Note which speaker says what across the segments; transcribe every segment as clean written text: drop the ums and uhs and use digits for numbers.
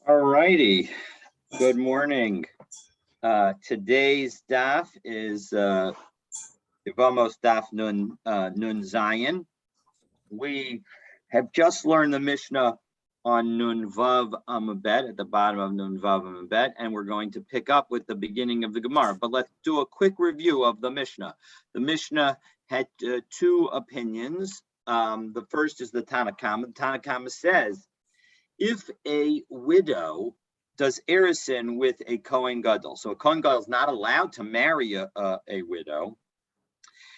Speaker 1: All righty. Good morning. Today's daf is Yevamot Daf Nun Zayin. We have just learned the Mishnah on Nun Vav Amabet at the bottom of Nun Vav Amabet, and we're going to pick up with the beginning of the Gemara. But let's do a quick review of the Mishnah. The Mishnah had two opinions. The first is the Tanakama. The Tanakama says, if a widow does erison with a Kohen Gadol, so a Kohen Gadol is not allowed to marry a widow.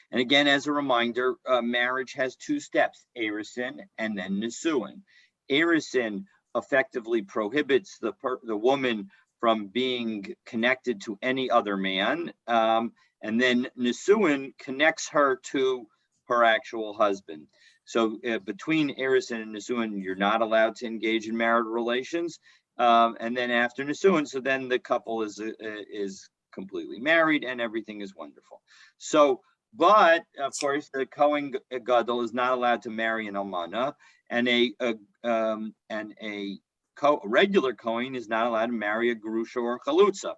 Speaker 1: And again, as a reminder, marriage has two steps, erison and then nisuin. Erison effectively prohibits the woman from being connected to any other man, and then nisuin connects her to her actual husband. So between erison and nisuin, you're not allowed to engage in marital relations. And then after nisuin, so then the couple is completely married and everything is wonderful. So, but of course, the Kohen Gadol is not allowed to marry an almana, and a regular Kohen is not allowed to marry a gerusha or a chalutza.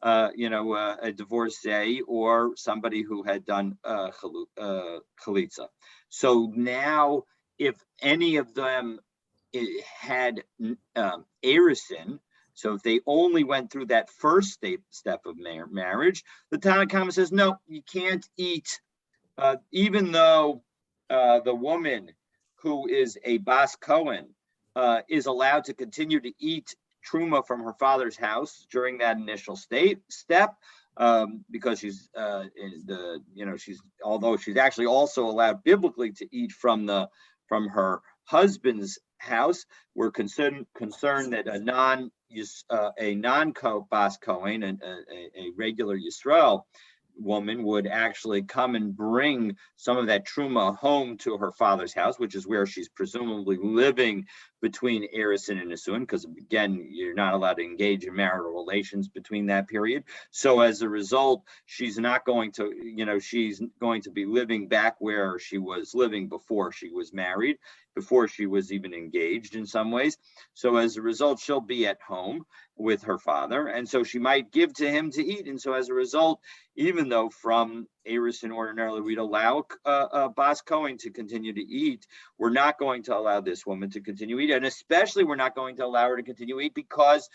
Speaker 1: A divorcee or somebody who had done chalitza. So now, if any of them had erison, so if they only went through that first step of marriage, the Tanakama says, no, you can't eat, even though the woman who is a Bas Kohen is allowed to continue to eat truma from her father's house during that initial step, because she's although she's actually also allowed biblically to eat from her husband's house. We're concerned that a non-Bas Kohen, a regular Yisrael woman, would actually come and bring some of that truma home to her father's house, which is where she's presumably living between erison and nisuin, because again, you're not allowed to engage in marital relations between that period. So as a result, she's not going to, she's going to be living back where she was living before she was married, before she was even engaged in some ways. So as a result, she'll be at home with her father, and so she might give to him to eat. And so as a result, even though from erison ordinarily we'd allow a Bas Kohen to continue to eat, we're not going to allow this woman to continue to eat, and especially we're not going to allow her to continue to eat because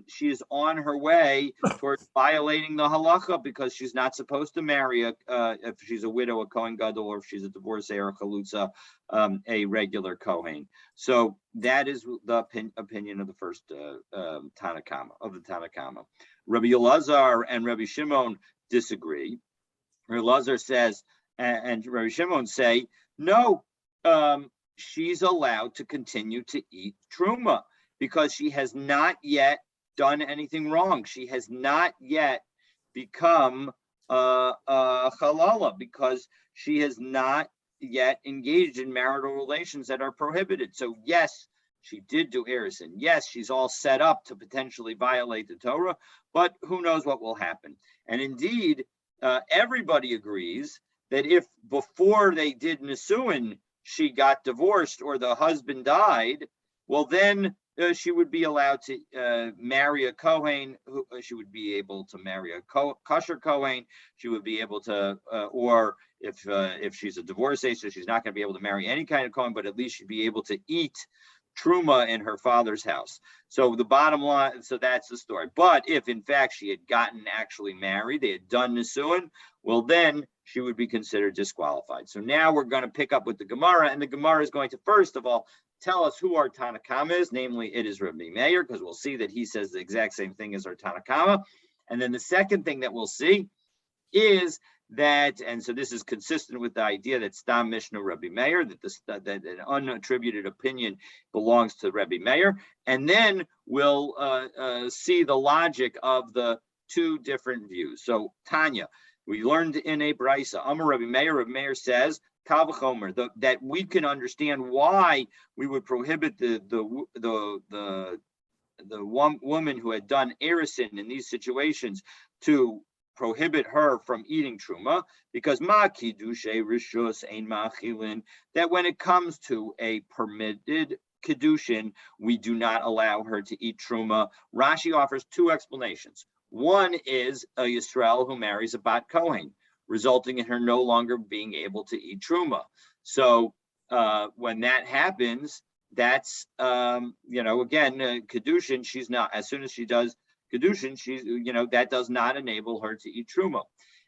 Speaker 1: she is on her way towards violating the halacha, because she's not supposed to marry if she's a widow, a Kohen Gadol, or if she's a divorcee or a chalutza, a regular Kohen. So that is the opinion of the first Tanakama, of the Tanakama. Rabbi Elazar and Rabbi Shimon disagree. Rabbi Elazar says, and Rabbi Shimon say, no, she's allowed to continue to eat truma, because she has not yet done anything wrong. She has not yet become a halala, because she has not yet engaged in marital relations that are prohibited. So yes, she did do erison. Yes, she's all set up to potentially violate the Torah, but who knows what will happen. And indeed, everybody agrees that if before they did nisuin, she got divorced or the husband died, well then she would be allowed to marry a Kohen. She would be able to marry a kosher Kohen. She would be able to, or if she's a divorcee, so she's not going to be able to marry any kind of Kohen, but at least she'd be able to eat truma in her father's house. So the bottom line, so that's the story. But if in fact she had gotten actually married, they had done nisuin, well then she would be considered disqualified. So now we're going to pick up with the Gemara, and the Gemara is going to first of all tell us who our Tanakama is, namely it is Rabbi Meir, because we'll see that he says the exact same thing as our Tanakama. And then the second thing that we'll see is that, and so this is consistent with the idea that Stam Mishnah Rabbi Meir, that an unattributed opinion belongs to Rabbi Meir. And then we'll see the logic of the two different views. So Tanya, we learned in a Braisa, Amar Rabbi Meir says, Kal v'chomer, that we can understand why we would prohibit the woman who had done erison in these situations, to prohibit her from eating truma, because ma kiddushe rishus ein ma'achilin, that when it comes to a permitted kedushin, we do not allow her to eat truma. Rashi offers two explanations. One is a Yisrael who marries a bat kohen, resulting in her no longer being able to eat truma. So when that happens, that's again, kedushin. She's not, as soon as she does kedushin, she's that does not enable her to eat truma.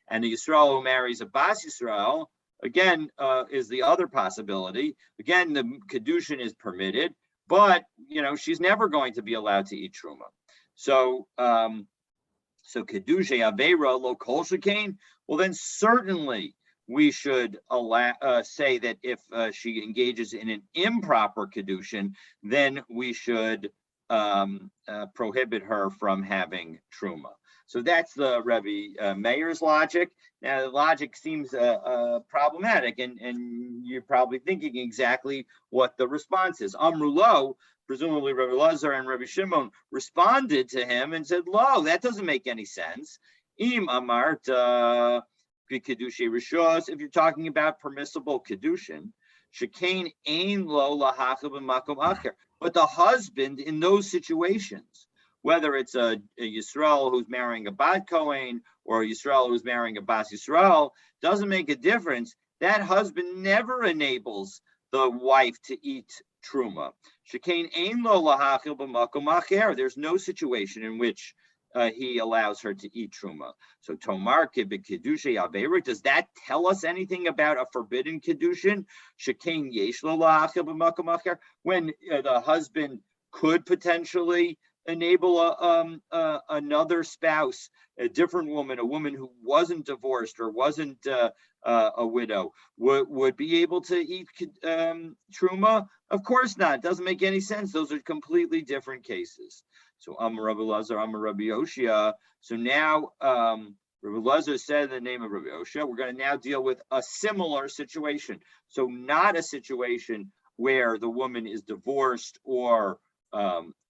Speaker 1: And the Yisrael who marries a bas Yisrael, again, is the other possibility. Again, the kedushin is permitted, but she's never going to be allowed to eat truma. So kedusha avera lo kol shekain. Well, then certainly we should say that if she engages in an improper kedushin, then we should prohibit her from having truma. So that's the Rebbe Meir's logic. Now, the logic seems problematic, and you're probably thinking exactly what the response is. Amrulo, presumably Rebbe Lazar and Rebbe Shimon, responded to him and said, "Lo, that doesn't make any sense. Im amart kedusha rishos. If you're talking about permissible kedushin, shekain ein lo lahacha b'makom acher." But the husband in those situations, whether it's a Yisrael who's marrying a bat kohen or a Yisrael who's marrying a bas Yisrael, doesn't make a difference. That husband never enables the wife to eat truma. Shekain ein lo lahachil b'makom acher. There's no situation in which he allows her to eat truma. So tomar kedusha yaverik, does that tell us anything about a forbidden kedushin? Shekain yesh lo lahachil b'makom acher, when the husband could potentially enable another spouse, a different woman, a woman who wasn't divorced or wasn't a widow, would be able to eat truma? Of course not. It doesn't make any sense. Those are completely different cases. So Amar Rabbi Lazar, Amar Rabbi Yoshia. So now Rabbi Lazar said in the name of Rabbi Yoshia, we're going to now deal with a similar situation. So not a situation where the woman is divorced or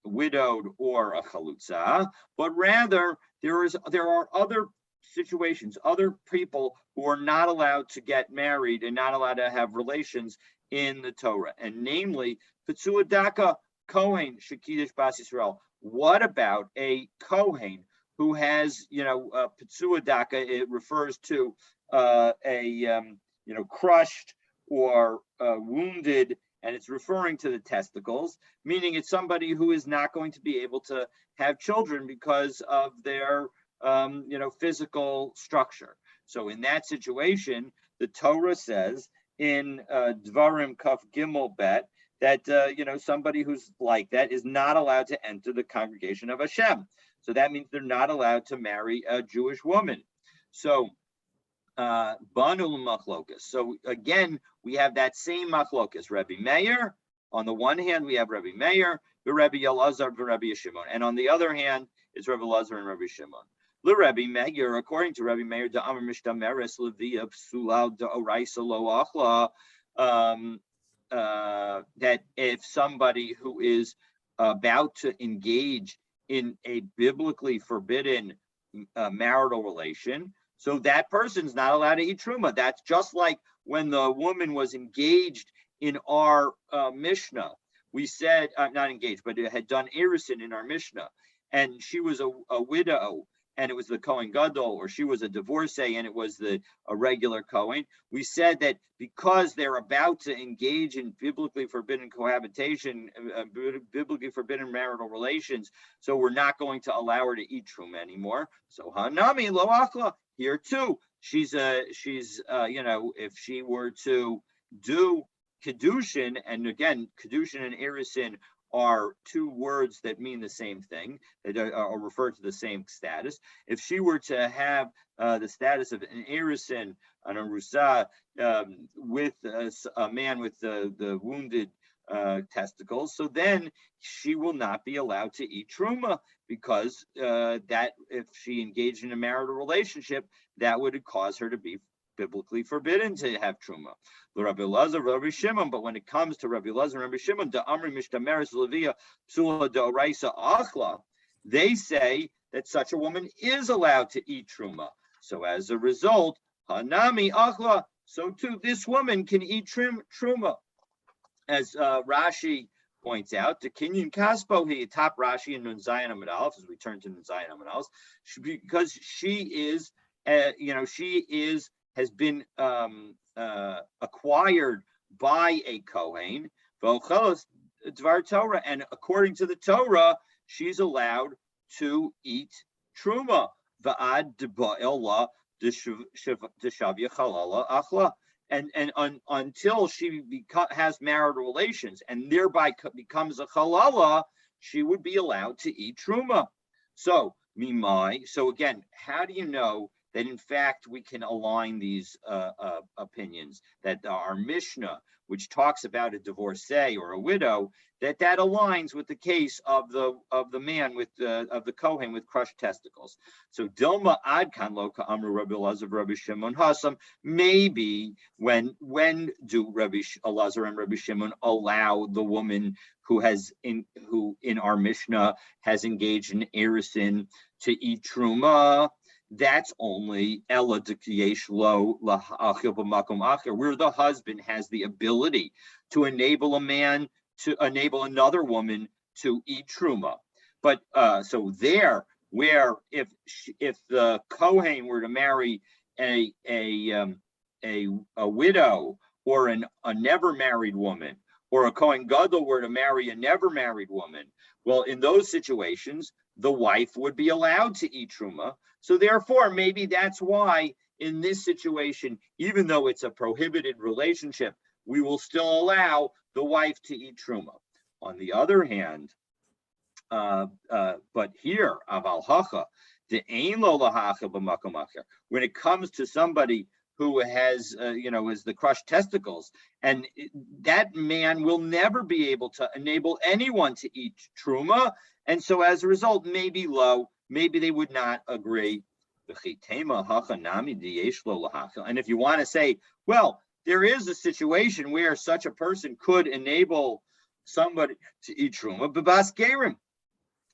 Speaker 1: widowed or a chalutza, but rather there are other situations, other people who are not allowed to get married and not allowed to have relations in the Torah, and namely Petzua Daka Kohen Shekidish Bas Yisrael. What about a Kohen who has, Petzua Daka? It refers to crushed or wounded, and it's referring to the testicles, meaning it's somebody who is not going to be able to have children because of their, physical structure. So in that situation, the Torah says in Dvarim Kaf Gimel Bet that, somebody who's like that is not allowed to enter the congregation of Hashem. So that means they're not allowed to marry a Jewish woman. So Banul Machlokas. So again, we have that same Machlokas. Rabbi Meir, on the one hand, we have Rabbi Meir, Rabbi Elazar, Rabbi Shimon, and on the other hand, it's Rabbi Elazar and Rabbi Shimon. Le Rabbi Meir, according to Rabbi Meir, da Amar Mishtameres Levia Psula da Oraisa Lo Achla, that if somebody who is about to engage in a biblically forbidden marital relation, so that person's not allowed to eat truma. That's just like when the woman was engaged in our Mishnah. We said, not engaged, but it had done Erisin in our Mishnah, and she was a widow, and it was the Kohen Gadol, or she was a divorcee, and it was a regular Kohen. We said that because they're about to engage in biblically forbidden cohabitation, biblically forbidden marital relations, so we're not going to allow her to eat truma anymore. So Hanami Lo Achla, here too, she's if she were to do kedushin, and again, kedushin and erisin are two words that mean the same thing, that are referred to the same status. If she were to have the status of an erisin, an arusa, with a man with the wounded testicles, so then she will not be allowed to eat truma, because that if she engaged in a marital relationship, that would cause her to be biblically forbidden to have truma. Rabbi Elazar, Rabbi Shimon, but when it comes to Rabbi Elazar and Rabbi Shimon, da Amri Mishtameres Levia Psula da Oraisa Achla, they say that such a woman is allowed to eat truma. So as a result, Hanami Achla, so too this woman can eat truma. As Rashi points out, the Kinyan Kaspo, he top Rashi and Nun Zayin Amud Aleph, as we turn to Nun Zayin Amud Aleph, because she is, has been acquired by a Kohen, Dvar Torah, and according to the Torah, she's allowed to eat truma. Va'ad deba'illah deshavya chalala achla. And until she has marital relations and thereby becomes a halala, she would be allowed to eat truma. So mimai. So again, how do you know that in fact we can align these opinions? That our Mishnah, which talks about a divorcee or a widow, that aligns with the case of the man with of the Kohen with crushed testicles. So Dilma Adkan Lo Ka'amru Rabbi Elazar Rabbi Shimon Hasam. Maybe when do Rabbi Elazar and Rabbi Shimon allow the woman who in our Mishnah has engaged in erisin to eat truma? That's only Ella Yesh Lo La'achil B'Makom Acher, where the husband has the ability to enable another woman to eat truma. But so there, where if the Kohen were to marry a widow or a never married woman, or a Kohen Gadol were to marry a never married woman, well, in those situations, the wife would be allowed to eat truma. So therefore, maybe that's why in this situation, even though it's a prohibited relationship, we will still allow the wife to eat truma. On the other hand, but here, aval hacha, the ein lo lahacha b'makom acher, when it comes to somebody who has, is the crushed testicles, and that man will never be able to enable anyone to eat truma, and so as a result, maybe they would not agree. And if you want to say, well, there is a situation where such a person could enable somebody to eat truma, b'bas gerim,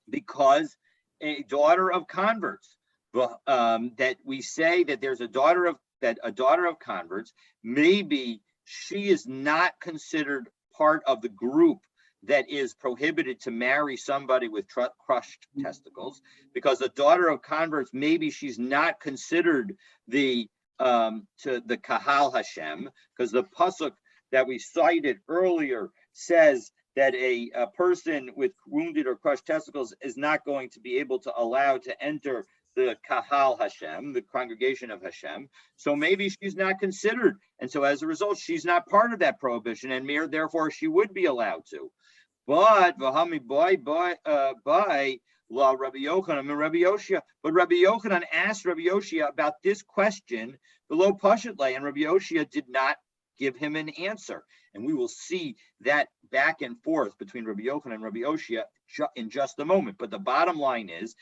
Speaker 1: because a daughter of converts, that we say that there's a daughter of converts, maybe she is not considered part of the group that is prohibited to marry somebody with crushed testicles, because a daughter of converts, maybe she's not considered to the Kahal Hashem, because the pasuk that we cited earlier says that a person with wounded or crushed testicles is not going to be able to allow to enter the Kahal Hashem, the congregation of Hashem. So maybe she's not considered, and so as a result, she's not part of that prohibition, and therefore she would be allowed to. But Vahami by La Rabbi Yochanan and Rabbi Yoshia. But Rabbi Yochanan asked Rabbi Yoshia about this question below Pashatle, and Rabbi Yoshia did not give him an answer. And we will see that back and forth between Rabbi Yochanan and Rabbi Yoshia in just a moment. But the bottom line is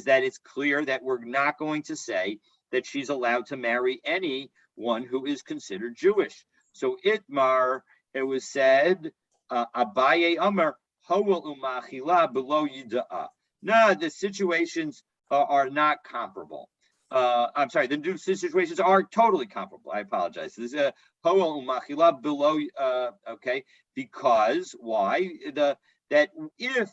Speaker 1: that it's clear that we're not going to say that she's allowed to marry anyone who is considered Jewish. So Itmar, it was said, Abaye Amar, Howel Umachila below Yida'a. No, the situations are not comparable. I'm sorry, the situations are totally comparable. I apologize. This is Howel Umachila below, okay, because why? That if,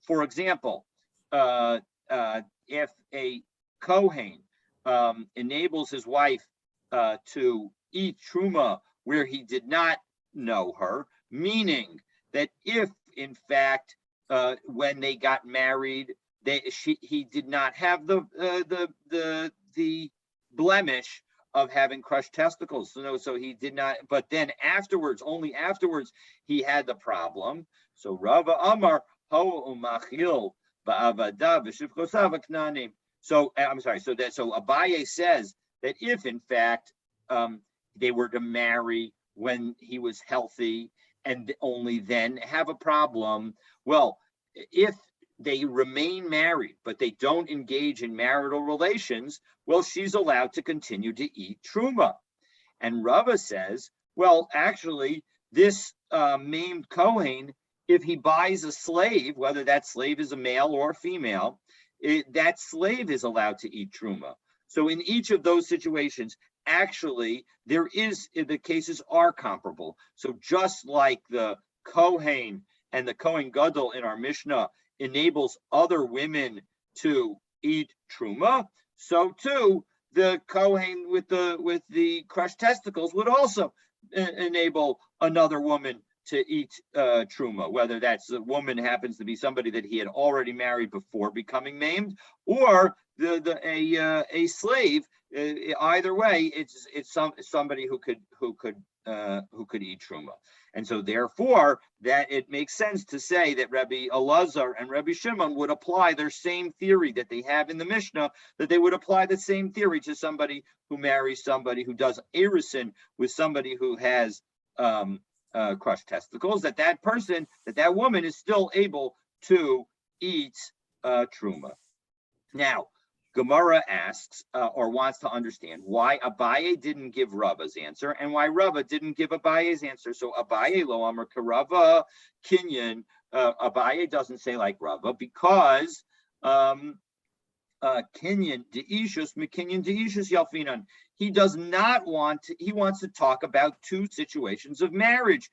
Speaker 1: for example, if a Kohen enables his wife to eat truma where he did not know her, meaning that if in fact when they got married he did not have the blemish of having crushed testicles, so he did not, but then only afterwards he had the problem. So Rava Amar Ho Umachil Ba'avada V'Shivchosav Knanim. So I'm sorry. So Abaye says that if in fact they were to marry when he was healthy and only then have a problem, well, if they remain married but they don't engage in marital relations, well, she's allowed to continue to eat truma. And Rava says, well, actually, this maimed Kohen, if he buys a slave, whether that slave is a male or female, that slave is allowed to eat truma. So in each of those situations, actually, the cases are comparable. So just like the Kohen and the Kohen Gadol in our Mishnah enables other women to eat truma, so too the Kohen with the crushed testicles would also enable another woman to eat truma, whether that's a woman happens to be somebody that he had already married before becoming maimed, or a slave. Either way, it's somebody who could eat truma. And so therefore, that it makes sense to say that Rabbi Elazar and Rabbi Shimon would apply their same theory that they have in the Mishnah, that they would apply the same theory to somebody who marries somebody who does erusin with somebody who has crushed testicles, that woman is still able to eat truma. Now, Gemara asks or wants to understand why Abaye didn't give Rava's answer and why Rava didn't give Abaye's answer. So Abaye lo amar karava kinyan. Abaye doesn't say like Rava because kinyan deishus mikinyan deishus yalfinan. He does not want to, he wants to talk about two situations of marriage.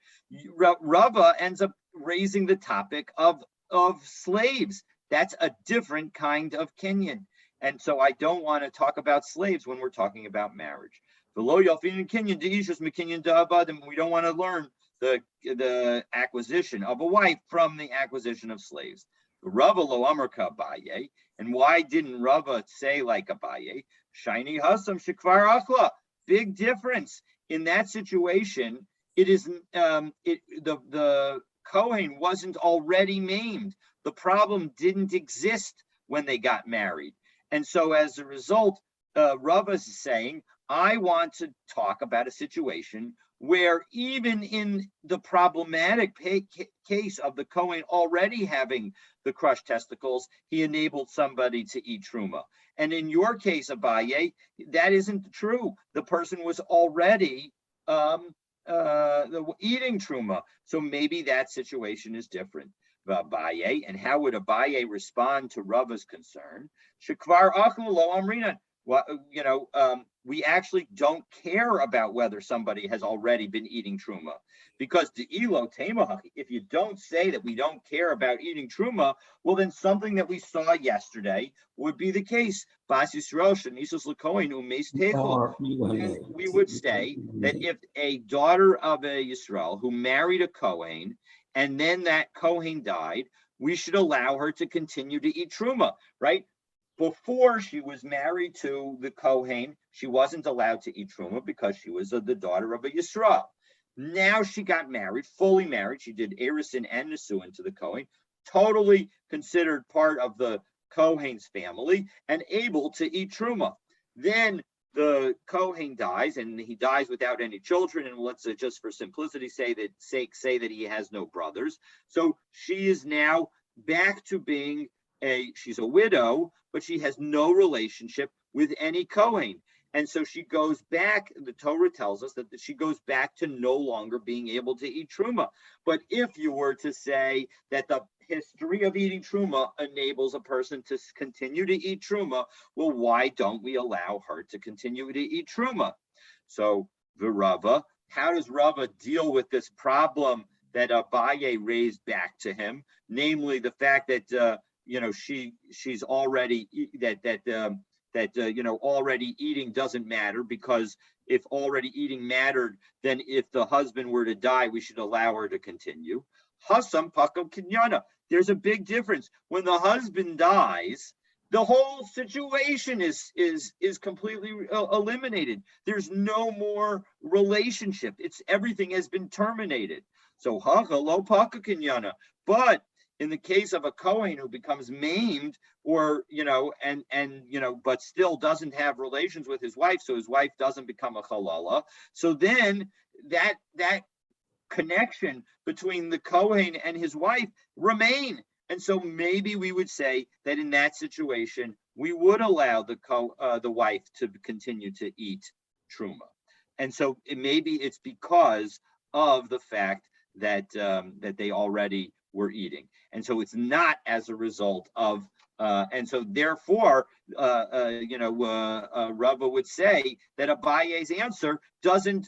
Speaker 1: Rava ends up raising the topic of slaves. That's a different kind of kinyan. And so I don't want to talk about slaves when we're talking about marriage. We don't want to learn the acquisition of a wife from the acquisition of slaves. Rava lo amar ka Abaye. And why didn't Rava say like Abaye? Shiny hasam shekvar achla. Big difference. In that situation, it is the Kohen wasn't already maimed. The problem didn't exist when they got married. And so as a result, Rava is saying, I want to talk about a situation where even in the problematic case of the Kohen already having the crushed testicles, he enabled somebody to eat truma. And in your case, Abaye, that isn't true. The person was already eating truma. So maybe that situation is different. Abaye, and how would Abaye respond to Rava's concern? Shekvar achlu lo amrinan. We actually don't care about whether somebody has already been eating truma, because de'ilo temah. If you don't say that we don't care about eating truma, well, then something that we saw yesterday would be the case. Bas Yisrael shenisus l'kohen umeis techel. We would say that if a daughter of a Yisrael who married a Kohen and then that Kohen died, we should allow her to continue to eat truma, right? Before she was married to the Kohen, she wasn't allowed to eat truma because she was the daughter of a Yisrael. Now she got married, fully married. She did erusin and nesuin to the Kohen, totally considered part of the Kohen's family and able to eat truma. Then the Kohen dies, and he dies without any children. And let's just for simplicity's sake say that he has no brothers. So she is now back to being she's a widow, but she has no relationship with any Kohen. And so she goes back, the Torah tells us that she goes back to no longer being able to eat truma. But if you were to say that the history of eating truma enables a person to continue to eat truma, well, why don't we allow her to continue to eat truma? So the Rava, how does Rava deal with this problem that Abaye raised back to him, namely the fact that she's already already eating doesn't matter, because if already eating mattered, then if the husband were to die, we should allow her to continue. Hasam pakam kinyana. There's a big difference. When the husband dies, the whole situation is completely eliminated. There's no more relationship. Everything has been terminated. So hacha lo paka kinyana. But in the case of a Kohen who becomes maimed, or but still doesn't have relations with his wife, so his wife doesn't become a halala. So then that connection between the Kohen and his wife remain. And so maybe we would say that in that situation we would allow the wife to continue to eat truma. And so maybe it's because of the fact that they already were eating. And so it's not as a result of, and so therefore, Rava would say that Abaye's answer doesn't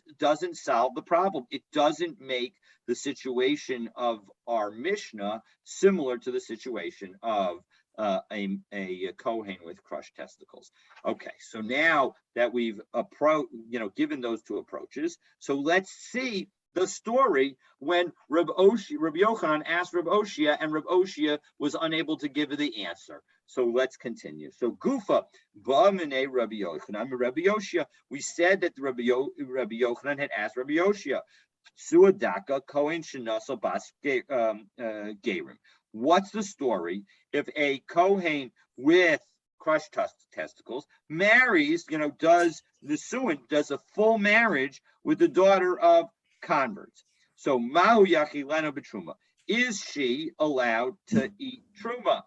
Speaker 1: solve the problem. It doesn't make the situation of our Mishnah similar to the situation of a Kohen with crushed testicles. Okay, so now that we've given those two approaches, so let's see the story when Rabbi Yochanan asked Rabbi Oshia, and Rabbi Oshia was unable to give the answer. So let's continue. So Gufa, Ba'amine Rabbi Yochanan, Rabbi Oshia. We said that Rabbi Yochanan had asked Rabbi Oshia, Suadaka Kohen Shenasa Bas Gerim. What's the story if a Kohen with crushed testicles marries, does a full marriage with the daughter of converts? So Mahu Yachilena B'Truma. Is she allowed to eat truma?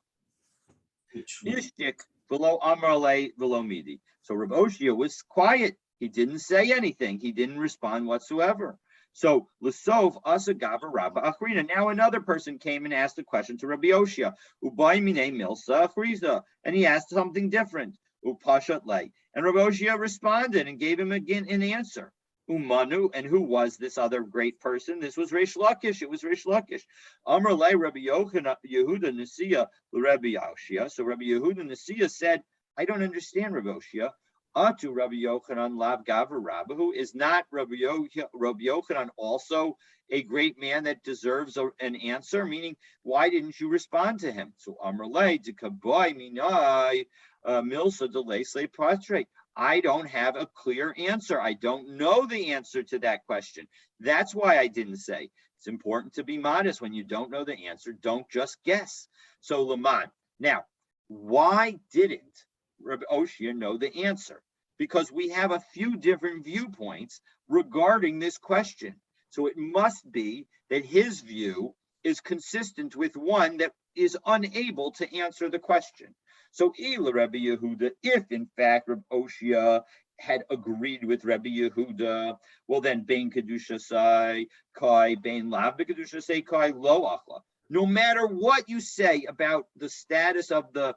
Speaker 1: Ishtik below Amarle below Midi. So Rav Oshia was quiet. He didn't say anything. He didn't respond whatsoever. So L'sov Asagava Rabba Achrina. Now another person came and asked a question to Rabbi Oshia. Ubai Mine Milsa Achriza. And he asked something different. Upashat Lay. And Rabbi Oshia responded and gave him again an answer. Umanu, and who was this other great person? This was Reish Lakish. It was Reish Lakish. Amar Lay Rabbi Yehuda Nesiya Rabbi Oshia. So Rabbi Yehuda Nesiya said, I don't understand, Rabbi Oshia. Atu Rabbi Yochanan Lav Gavar Rabbahu. Is not Rabbi Yochanan also a great man that deserves an answer? Meaning, why didn't you respond to him? So Amar Lay de Kaboy Minai Milsa Delay Slay Prostrate. I don't have a clear answer. I don't know the answer to that question. That's why I didn't say. It's important to be modest. When you don't know the answer, don't just guess. So Laman. Now, why didn't Rabbi Oshia know the answer? Because we have a few different viewpoints regarding this question. So it must be that his view is consistent with one that is unable to answer the question. So Ela Rabbi Yehuda, if in fact Rabbi Oshia had agreed with Rabbi Yehuda, well then Bein Kedusha Sai Kai, Bein Lav Kedusha Sai Kai Lo Achla. No matter what you say about the status of the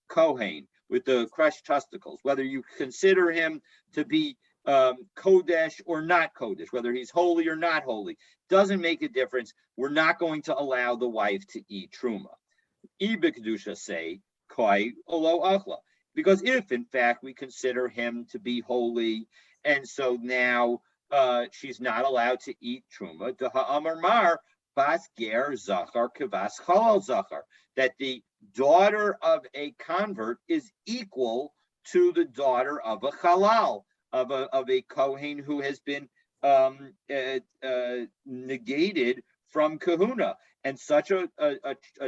Speaker 1: Kohen with the crushed testicles, whether you consider him to be Kodesh or not Kodesh, whether he's holy or not holy, doesn't make a difference. We're not going to allow the wife to eat truma. Ibekdusha say koi olo achla, because if in fact we consider him to be holy, and so now she's not allowed to eat truma. Amar mar bas ger zachar kavas chalal zachar, that the daughter of a convert is equal to the daughter of a halal, of a kohen who has been negated from kahuna, and such a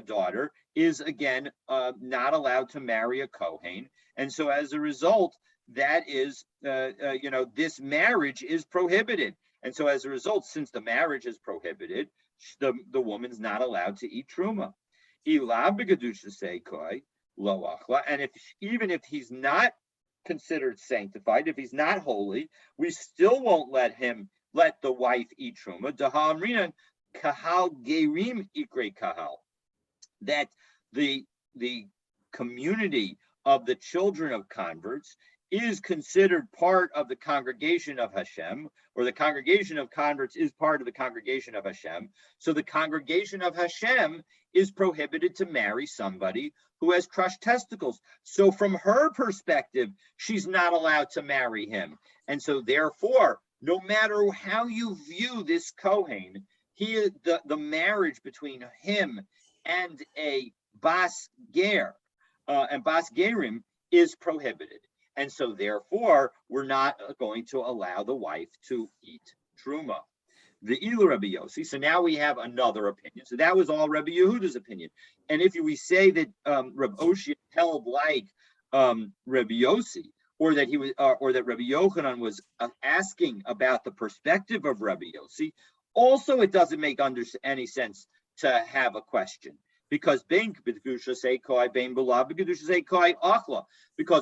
Speaker 1: daughter is again not allowed to marry a kohen, and so as a result, that is this marriage is prohibited, and so as a result, since the marriage is prohibited, the woman's not allowed to eat truma. And even if he's not considered sanctified, if he's not holy, we still won't let the wife eat truma. Kahal gerim ikre kahal, that the community of the children of converts is considered part of the congregation of Hashem, or the congregation of converts is part of the congregation of Hashem. So the congregation of Hashem is prohibited to marry somebody who has crushed testicles. So from her perspective, she's not allowed to marry him. And so therefore, no matter how you view this Kohen, the marriage between him and a Bas Ger and Bas Gerim is prohibited. And so therefore, we're not going to allow the wife to eat truma. The Ilu Rabbi Yossi. So now we have another opinion. So that was all Rabbi Yehuda's opinion. And if we say that Rabbi Oshia held like Rabbi Yossi, or that he was, or that Rabbi Yochanan was asking about the perspective of Rabbi Yossi, also it doesn't make any sense to have a question. Because because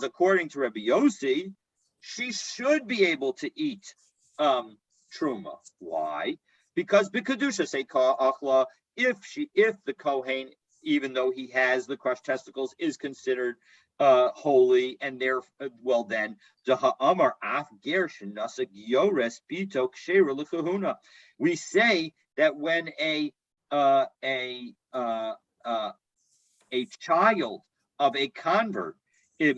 Speaker 1: according to Rabbi Yossi, she should be able to eat truma. Why? Because b'kedusha say achla, if the kohen, even though he has the crushed testicles, is considered holy, and then Amar Af Gershon Nasak Yores Bito Kshera L'Kahuna. We say that when a child of a convert it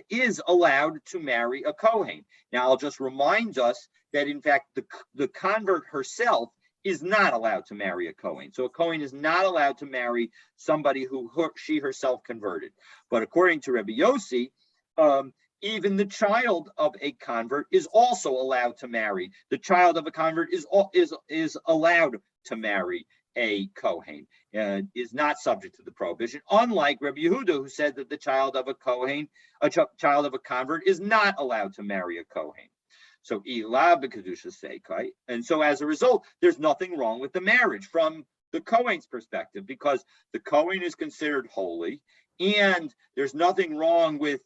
Speaker 1: is allowed to marry a Kohen. Now, I'll just remind us that, in fact, the convert herself is not allowed to marry a Kohen. So a Kohen is not allowed to marry somebody who she herself converted. But according to Rabbi Yossi, even the child of a convert is also allowed to marry. The child of a convert is allowed to marry a Kohen, is not subject to the prohibition, unlike Rabbi Yehuda, who said that the child of a Kohen, child of a convert, is not allowed to marry a Kohen. So and so as a result, there's nothing wrong with the marriage from the Kohen's perspective, because the Kohen is considered holy, and there's nothing wrong with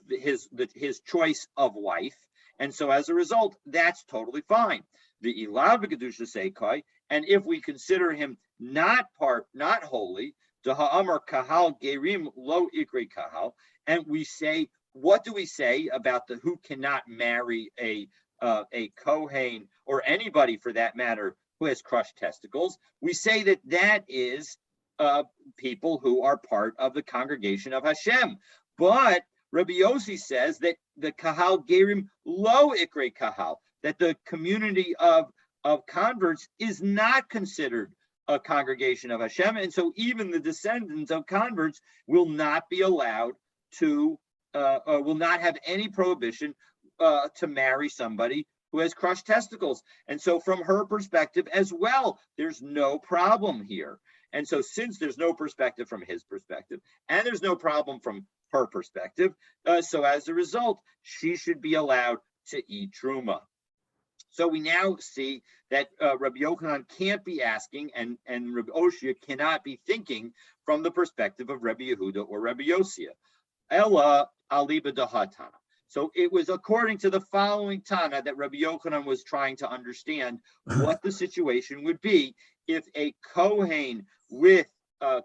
Speaker 1: his choice of wife, and so as a result, that's totally fine. The Ilav Kedusha Seikai, and if we consider him not holy, Ha'amar Kahal Gerim Lo Ikri Kahal, and we say, what do we say about the who cannot marry a Kohen, or anybody for that matter who has crushed testicles? We say that is people who are part of the congregation of Hashem. But Rabbi Yossi says that the Kahal Gerim Lo Ikri Kahal, that the community of converts is not considered a congregation of Hashem, and so even the descendants of converts will not be allowed to, will not have any prohibition to marry somebody who has crushed testicles. And so from her perspective as well, there's no problem here. And so since there's no perspective from his perspective, and there's no problem from her perspective, so as a result, she should be allowed to eat truma. So we now see that Rabbi Yochanan can't be asking, and Rabbi Oshia cannot be thinking from the perspective of Rabbi Yehuda or Rabbi Yosia. Ella aliba dahatana. So it was according to the following Tana that Rabbi Yochanan was trying to understand what the situation would be if a Kohen with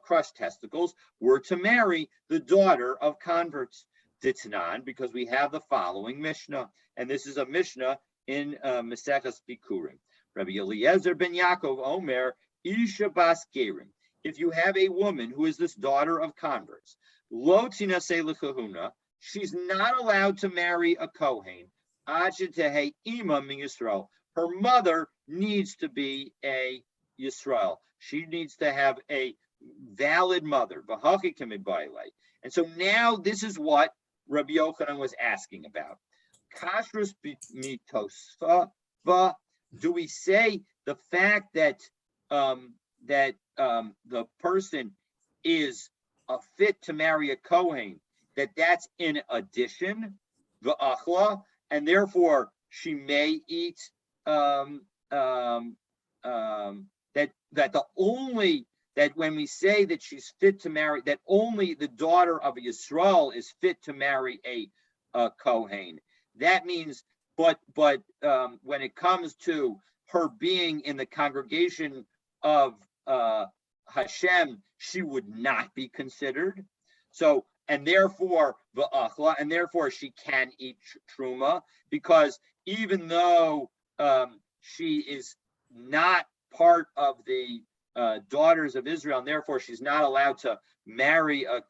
Speaker 1: crushed testicles were to marry the daughter of converts. Ditnan, because we have the following Mishnah, and this is a Mishnah in Maseches Bikurim. Rabbi Eliezer ben Yaakov Omer, Isha bas Gerim. If you have a woman who is this daughter of converts, lo tinaseh l'kahuna, she's not allowed to marry a Kohen. Ad shetehei ima min Yisrael. Her mother needs to be a Yisrael. She needs to have a valid mother. And so now this is what Rabbi Yochanan was asking about. Kashrus mitosva. Do we say the fact that the person is fit to marry a Kohen, that's in addition, the achla, and therefore she may eat that when we say that she's fit to marry, that only the daughter of a Yisrael is fit to marry a Kohen. That means, but when it comes to her being in the congregation of Hashem, she would not be considered. So, and therefore the achla, and therefore she can eat truma, because even though she is not part of the daughters of Israel, and therefore she's not allowed to marry a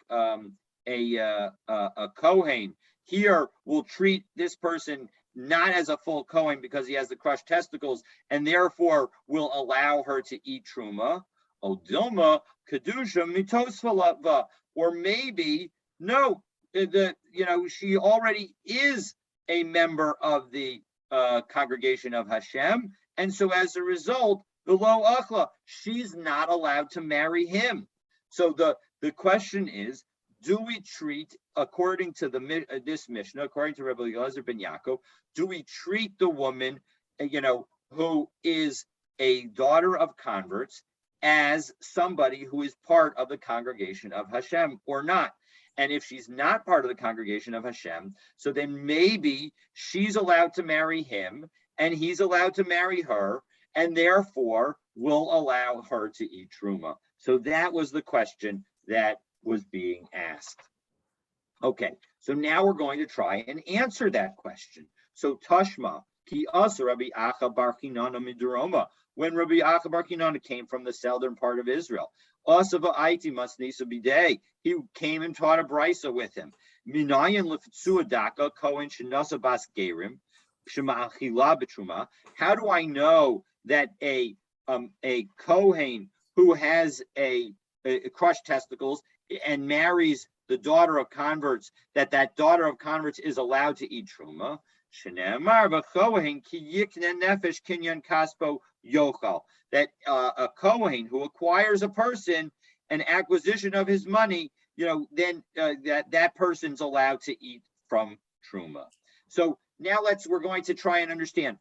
Speaker 1: Kohen. Here we'll treat this person not as a full Kohen because he has the crushed testicles, and therefore will allow her to eat truma. Odilma kedusha mitosvalava, or maybe no, she already is a member of the congregation of Hashem, and so as a result, the lo achla, she's not allowed to marry him. So the question is, do we treat, according to this Mishnah, according to Rabbi Eliezer ben Yaakov, do we treat the woman, who is a daughter of converts, as somebody who is part of the congregation of Hashem or not? And if she's not part of the congregation of Hashem, so then maybe she's allowed to marry him, and he's allowed to marry her, and therefore will allow her to eat truma. So that was the question that was being asked. Okay, so now we're going to try and answer that question. So Tashma, ki asa Rabbi Acha bar Chinana midrama, when Rabbi Acha bar Chinana came from the southern part of Israel. Asa va'aiti masnisa bidei, he came and taught a brisa with him. Minayan leftsua daka kohen shenasa bas gerim, shema achila betruma. How do I know that a kohen who has a crushed testicles and marries the daughter of converts, that daughter of converts is allowed to eat truma? That a kohen who acquires a person, an acquisition of his money, then that person's allowed to eat from truma. So now we're going to try and understand.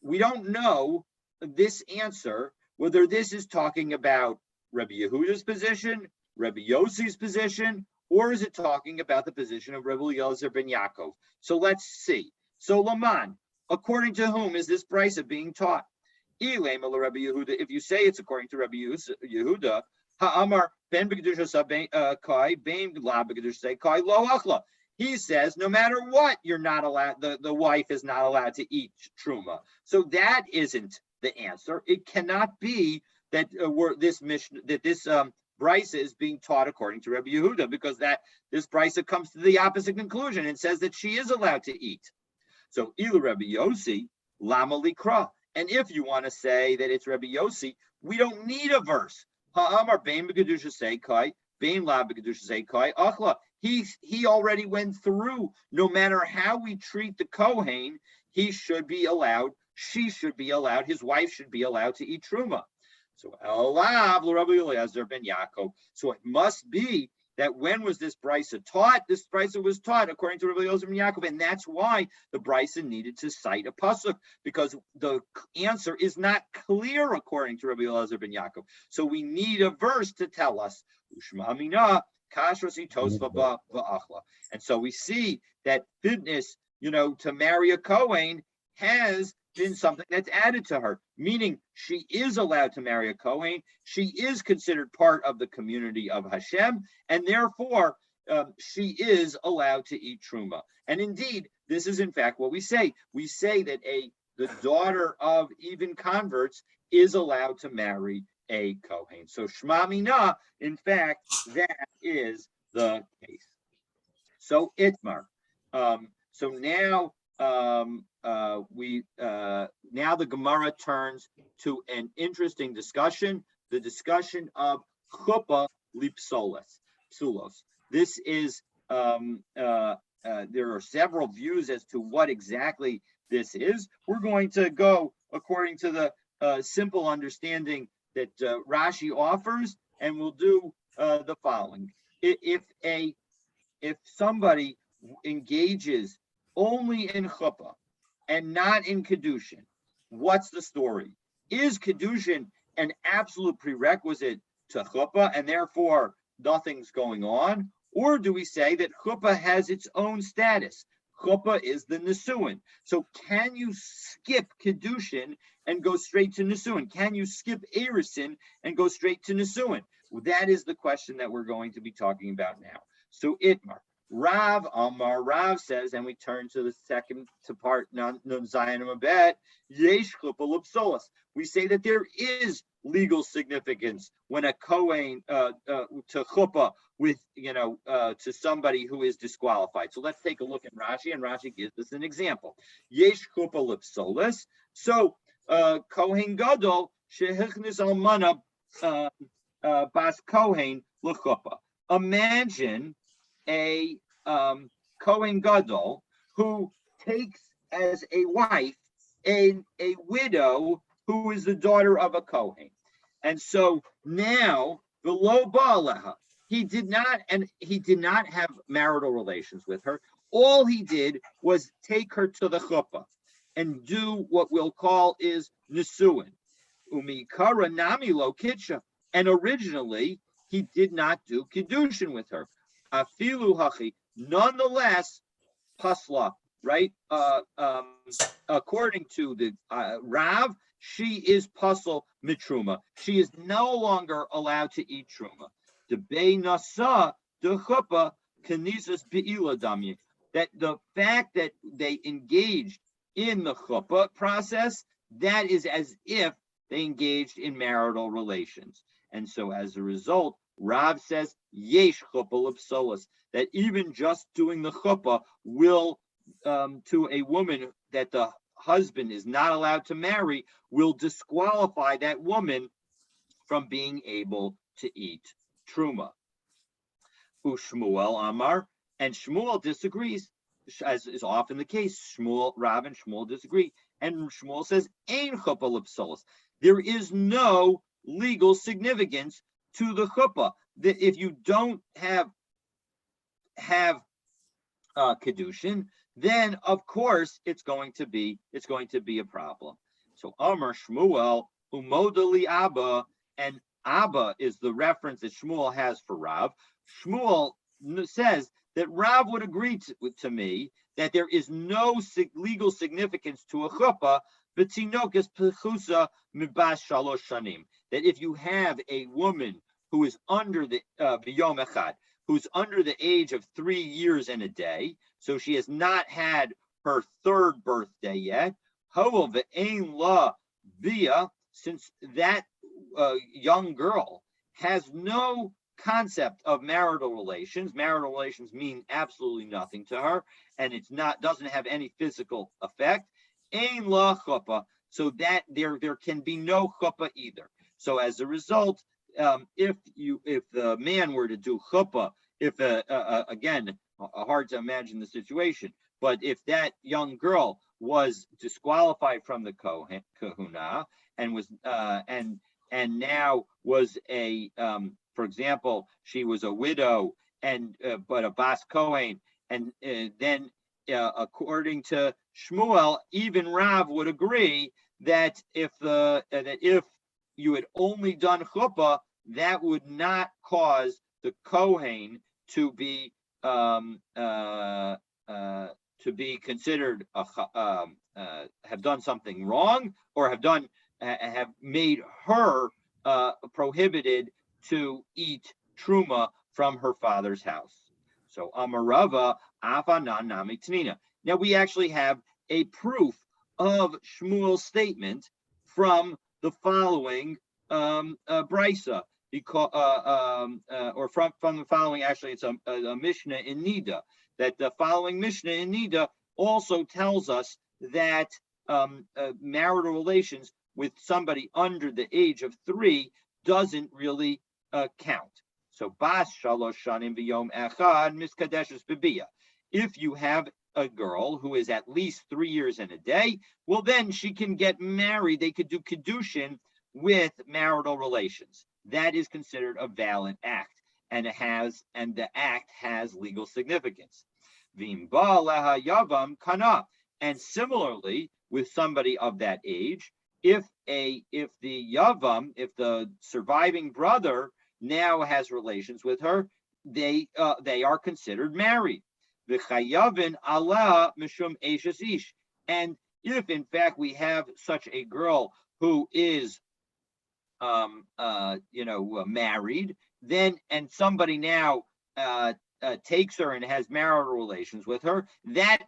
Speaker 1: We don't know this answer, whether this is talking about Rabbi Yehuda's position, Rabbi Yossi's position, or is it talking about the position of Rabbi Eliezer ben Yaakov? So let's see. So Laman, according to whom is this brisa being taught? If you say it's according to Rabbi Yehuda, Ha'amar ben b'kedusha kai ben la b'kedusha kai lo achla. He says no matter what, you're not allowed. The wife is not allowed to eat truma. So that isn't the answer. It cannot be that this brisa is being taught according to Rabbi Yehuda, because this brisa comes to the opposite conclusion and says that she is allowed to eat. So ilu Rabbi Yossi lama likra. And if you want to say that it's Rabbi Yossi, we don't need a verse. Ha'amar bein b'kedusha seikai, bein la b'kedusha seikai achla. He already went through. No matter how we treat the kohen, he should be allowed. She should be allowed. His wife should be allowed to eat truma. So So it must be that when was this brisa taught? This brisa was taught according to Rabbi Eliezer ben Yaakov, and that's why the brisa needed to cite a pasuk, because the answer is not clear according to Rabbi Eliezer ben Yaakov. So we need a verse to tell us. And so we see that fitness, to marry a kohen has been something that's added to her, meaning she is allowed to marry a kohen. She is considered part of the community of Hashem, and therefore she is allowed to eat truma. And indeed, this is in fact what we say. We say that the daughter of even converts is allowed to marry a kohen. So Shema Mina, in fact, that is the case. So Itmar. So now now the Gemara turns to an interesting discussion, the discussion of chuppah lipsulos. This is there are several views as to what exactly this is. We're going to go according to the simple understanding that Rashi offers, and we'll do the following. If somebody engages only in chuppah and not in kedushin, what's the story? Is kedushin an absolute prerequisite to chuppah and therefore nothing's going on? Or do we say that chuppah has its own status? Chuppah is the nesuin. So can you skip kedushin and go straight to nesuin? Can you skip erisin and go straight to nesuin? Well, that is the question that we're going to be talking about now. So Itmar. Rav Amar, Rav says, and we turn to the second part, Nun Zayin Mabet, Yesh Chuppah Lipsolas. We say that there is legal significance when a kohen to chuppah with to somebody who is disqualified. So let's take a look at Rashi, and Rashi gives us an example. Yesh Chuppah Lipsolas. So kohen gadol shehichnis almana bas kohen l'chuppah. Imagine a Kohen Gadol who takes as a wife a widow who is the daughter of a Kohen. And so now the lo ba'aleha, he did not have marital relations with her. All he did was take her to the chuppah and do what we'll call is nisuin. Umikara nami lo kitcha. And originally he did not do kiddushin with her. Afilu hachi, nonetheless, pasla, right? According to the Rav, she is pasal mitruma. She is no longer allowed to eat truma. Debei nasa the chuppah kenisas be'ila damyi, that the fact that they engaged in the chuppah process, that is as if they engaged in marital relations. And so as a result, Rav says, yesh chuppah l'psolos, that even just doing the chuppah will, to a woman that the husband is not allowed to marry, will disqualify that woman from being able to eat truma. Ushmuel Amar, and Shmuel disagrees, as is often the case. Rav and Shmuel disagree, and Shmuel says, "Ein chuppah l'psolos." There is no legal significance to the chuppah. That if you don't have kedushin, then of course it's going to be a problem. So Amar Shmuel umodali Abba, and Abba is the reference that Shmuel has for Rav. Shmuel says that Rav would agree to me that there is no legal significance to a chuppah, b'tinokas pechusa mibas shalosh shanim. That if you have a woman who is under the b'yom echad, who's under the age of 3 years and a day, so she has not had her third birthday yet, hovel ve'ein la bia, since that young girl has no concept of marital relations. Marital relations mean absolutely nothing to her, and doesn't have any physical effect. Ein la chuppah, so that there can be no chuppah either. So as a result, if the man were to do chuppah, again, hard to imagine the situation, but if that young girl was disqualified from the kahuna and was and now was a for example, she was a widow and but a bas kohen, and then according to Shmuel, even Rav would agree that if you had only done chuppah, that would not cause the kohen to be considered have done something wrong, or have made her prohibited to eat truma from her father's house. So Amarava Avanan Nami Tanina. Now we actually have a proof of Shmuel's statement from the following brisa, or from the following. Actually, it's a Mishnah in Nida. That the following Mishnah in Nida also tells us that marital relations with somebody under the age of 3 doesn't really count. So bas shalosh shanim b'yom echad miskadeshes b'biyah. If you have a girl who is at least 3 years and a day, well, then she can get married. They could do kedushin with marital relations. That is considered a valid act, and the act has legal significance. V'im ba leha yavam kana. And similarly, with somebody of that age, if the surviving brother now has relations with her, they are considered married. V'chayavin ala mishum eishes ish. And if in fact we have such a girl who is married, then and somebody now takes her and has marital relations with her, that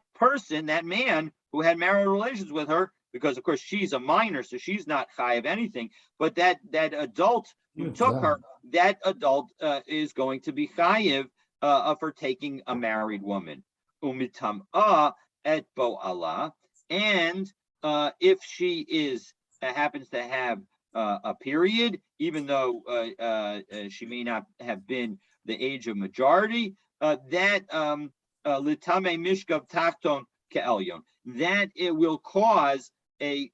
Speaker 1: man who had marital relations with her, because of course she's a minor, so she's not chayav anything, but that adult who took her, that adult is going to be chayav for taking a married woman. Umitam'a et bo'ala, and if she happens to have a period, even though she may not have been the age of majority, that litame mishkav tachton ke'elyon, that it will cause a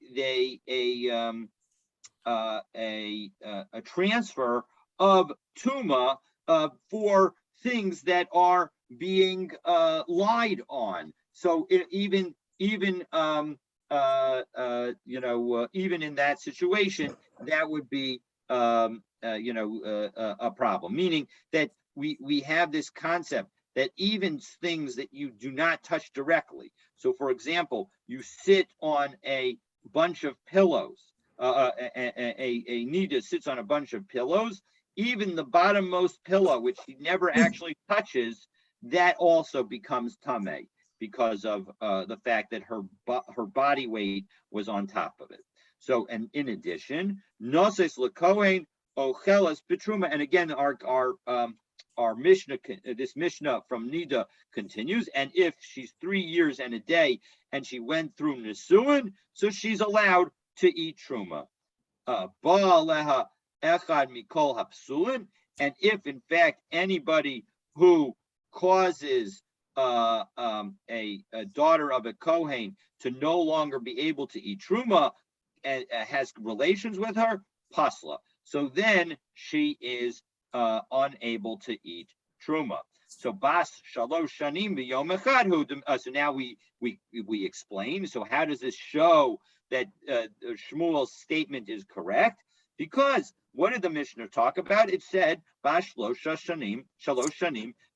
Speaker 1: transfer of tuma for things that are being lied on. So even in that situation, that would be a problem. Meaning that we have this concept that even things that you do not touch directly. So, for example, you sit on a bunch of pillows. A nida sits on a bunch of pillows, even the bottommost pillow, which she never actually touches, that also becomes tameh because of the fact that her body weight was on top of it. So, and in addition, noses lekohen ochelas betruma. And again, our Mishnah, this Mishnah from Nida continues. And if she's 3 years and a day and she went through Nisuin, so she's allowed to eat truma. Ba'aleha echad mikol hapsulin. And if in fact anybody who causes a daughter of a Kohen to no longer be able to eat truma and has relations with her, pasla. So then she is unable to eat truma. So bas shalosh shanim b'yom echad hu. So now we explain. So how does this show that Shmuel's statement is correct? Because what did the Mishnah talk about? It said bas shalosh shanim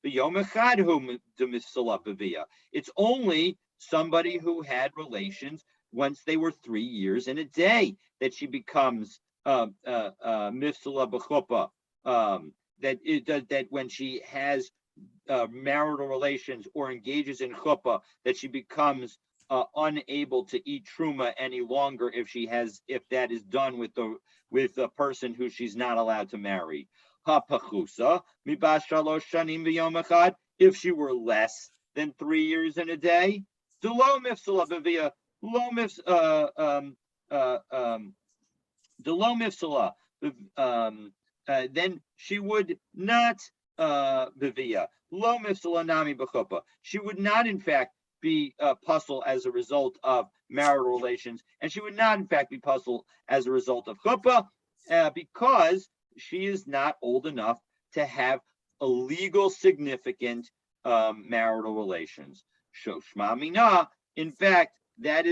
Speaker 1: b'yom echad hu demifsala b'via. It's only somebody who had relations once they were 3 years and a day that she becomes mifsala b'chuppah. That when she has marital relations or engages in chuppah, that she becomes unable to eat truma any longer if that is done with the person who she's not allowed to marry. Hapachusa mibas shalosh shanim v'yom echad. If she were less than 3 years and a day, delo mifsala b'via lo mifs delo mifsala. Then she would not bevia lo mifsala nami b'chuppah. She would not, in fact, be puzzled as a result of marital relations, and she would not, in fact, be puzzled as a result of chuppah, because she is not old enough to have a legal significant marital relations. Shoshma mina. In fact, that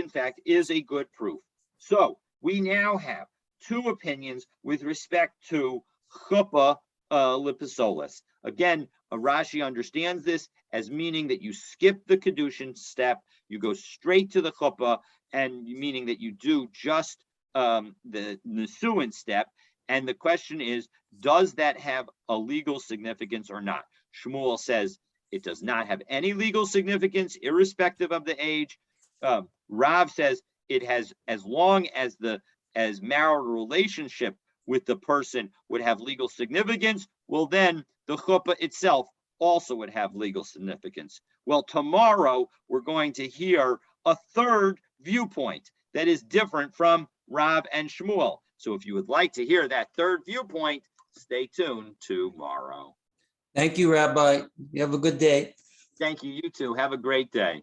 Speaker 1: is a good proof. So we now have two opinions with respect to chuppah lipisolis. Again, Rashi understands this as meaning that you skip the kedushin step, you go straight to the chuppah, and meaning that you do just the nisuin step. And the question is, does that have a legal significance or not? Shmuel says it does not have any legal significance, irrespective of the age. Rav says it has, as long as marital relationship with the person would have legal significance, well, then the chuppah itself also would have legal significance. Well, tomorrow we're going to hear a third viewpoint that is different from Rav and Shmuel. So if you would like to hear that third viewpoint, stay tuned tomorrow.
Speaker 2: Thank you, Rabbi. You have a good day.
Speaker 1: Thank you. You too. Have a great day.